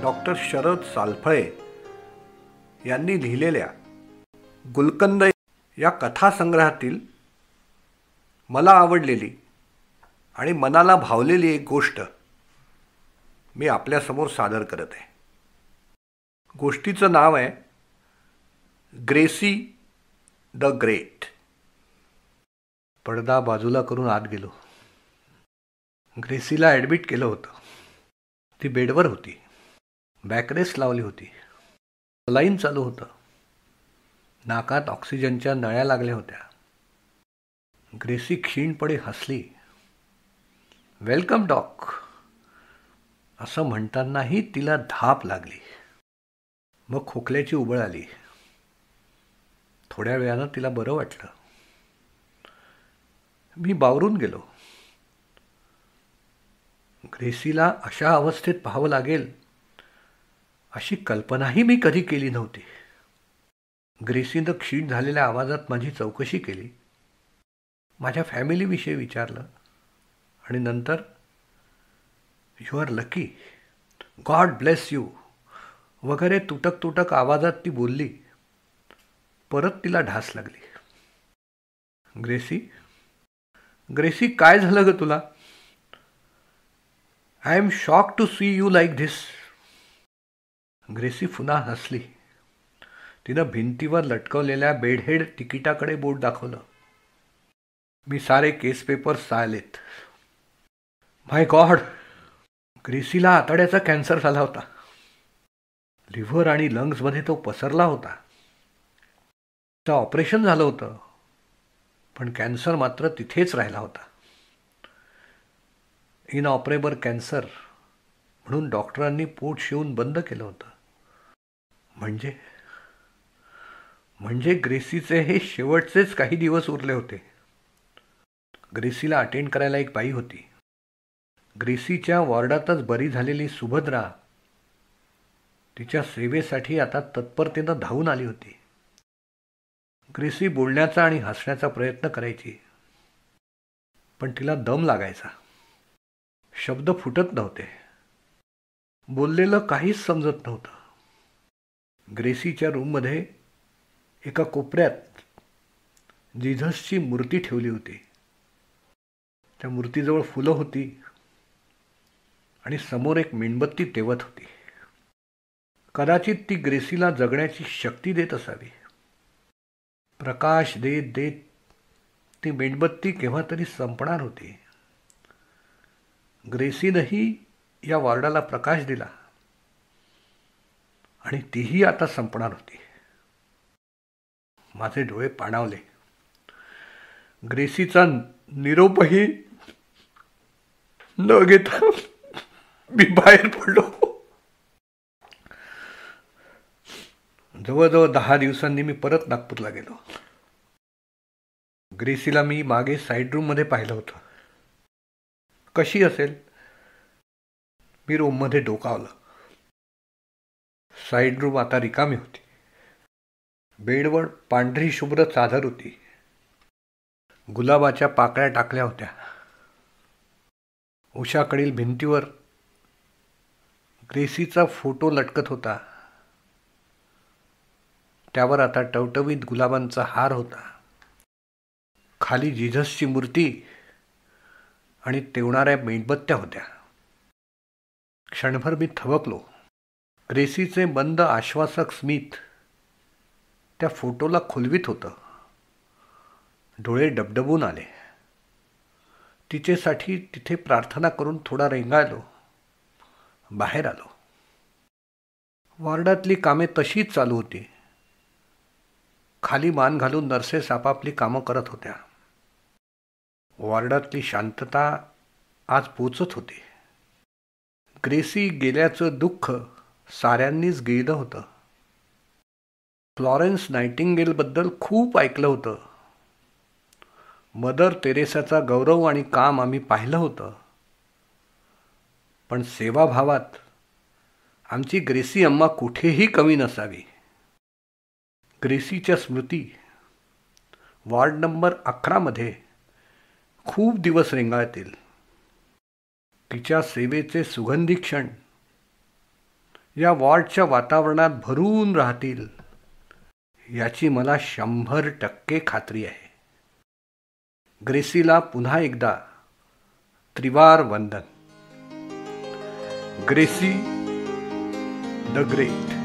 Doctor Sharad सालफळे यांनी लिहिलेल्या गुलकंद या कथासंग्रहातील मला आवडलेली आणि मनाला भावलेली एक गोष्ट मी आपल्यासमोर सादर करत आहे. गोष्टीचं नाव आहे ग्रेसी द ग्रेट. पडदा बाजूला करून आत गेलो. ग्रेसीला ॲडमिट केलं होतं. ती बेडवर होती. बॅकरेस्ट लावली होती. सलाईन चालू होतं. नाकात ऑक्सिजनच्या नळ्या लागल्या होत्या. ग्रेसी क्षीणपणे हसली. वेलकम डॉक असं म्हणतानाही तिला धाप लागली. मग खोकल्याची उबळ आली. थोड्या वेळानं तिला बरं वाटलं. मी बावरून गेलो. ग्रेसीला अशा अवस्थेत पाहावं लागेल अशी कल्पनाही मी कधी केली नव्हती. ग्रेसीनं क्षीण झालेल्या आवाजात माझी चौकशी केली. माझ्या फॅमिलीविषयी विचारलं आणि नंतर you are lucky, God bless you वगैरे तुटक तुटक आवाजात ती बोलली. परत तिला ढास लागली. ग्रेसी काय झालं ग तुला? I am shock to see you like this. Gracie पुन्हा हसली. तिनं भिंतीवर लटकवलेल्या बेडहेड तिकिटाकडे बोट दाखवलं. मी सारे केस पेपर्स चाळलेत. माय गॉड, ग्रेसीला आतड्याचा कॅन्सर झाला होता. लिव्हर आणि लंग्समध्ये तो पसरला होता. त्याचं ऑपरेशन झालं होतं, पण कॅन्सर मात्र तिथेच राहिला होता. इनऑपरेबल कॅन्सर म्हणून डॉक्टरांनी पोट शिवून बंद केलं होतं. म्हणजे ग्रेसीचे हे शेवटचेच काही दिवस उरले होते. ग्रेसीला अटेंड करायला एक बाई होती. ग्रेसीच्या वॉर्डातच बरी झालेली सुभद्रा तिच्या सेवेसाठी आता तत्परतेनं धावून आली होती. ग्रेसी बोलण्याचा आणि हसण्याचा प्रयत्न करायची, पण तिला दम लागायचा. शब्द फुटत नव्हते. बोललेलं काहीच समजत नव्हतं. ग्रेसीच्या रूममध्ये एका कोपऱ्यात जिझसची मूर्ती ठेवली होती. त्या मूर्तीजवळ फुलं होती आणि समोर एक मेणबत्ती तेवत होती. कदाचित ती ग्रेसीला जगण्याची शक्ती देत असावी. प्रकाश देत देत ती मेणबत्ती केव्हा तरी संपणार होती. ग्रेसीनंही या वॉर्डाला प्रकाश दिला आणि तीही आता संपणार होती. माझे डोळे पाणावले. ग्रेसीचा निरोपही न घेता मी बाहेर पडलो. जवळजवळ 10 दिवसांनी मी परत नागपूरला गेलो. ग्रेसीला मी मागे साईड रूममध्ये पाहिलं होतं. कशी असेल? मी रूममध्ये डोकावलं. साईड रूम आता रिकामी होती. बेडवर पांढरी शुभ्र चादर होती. गुलाबाच्या पाकळ्या टाकल्या होत्या. उशाकडील भिंतीवर ग्रेसीचा फोटो लटकत होता. त्यावर आता टवटवीत गुलाबांचा हार होता. खाली जिझसची मूर्ती आणि तेवणाऱ्या मेणबत्त्या होत्या. क्षणभर मी थबकलो. ग्रेसीचे मंद आश्वासक स्मित त्या फोटोला खुलवीत होतं. डोळे डबडबून आले. तिचेसाठी तिथे प्रार्थना करून थोडा रेंगाळलो. बाहेर आलो. वॉर्डातली कामे तशीच चालू होती. खाली मान घालून नर्सेस आपापली कामं करत होत्या. वॉर्डातली शांतता आज पोचत होती. ग्रेसी गेल्याचं दुःख साऱ्यांनीच गिळलं होतं. फ्लॉरेन्स नायटिंगेलबद्दल खूप ऐकलं होतं. मदर तेरेसाचा गौरव आणि काम आम्ही पाहिलं होतं. पण सेवाभावात आमची ग्रेसी अम्मा कुठेही कमी नसावी. ग्रेसीच्या स्मृती वॉर्ड नंबर 11 खूप दिवस रेंगाळतील. तिच्या सेवेचे सुगंधी क्षण या वॉर्डच्या वातावरणात भरून राहतील याची मला 100% खात्री आहे. ग्रेसीला पुन्हा एकदा त्रिवार वंदन. Gracie the great.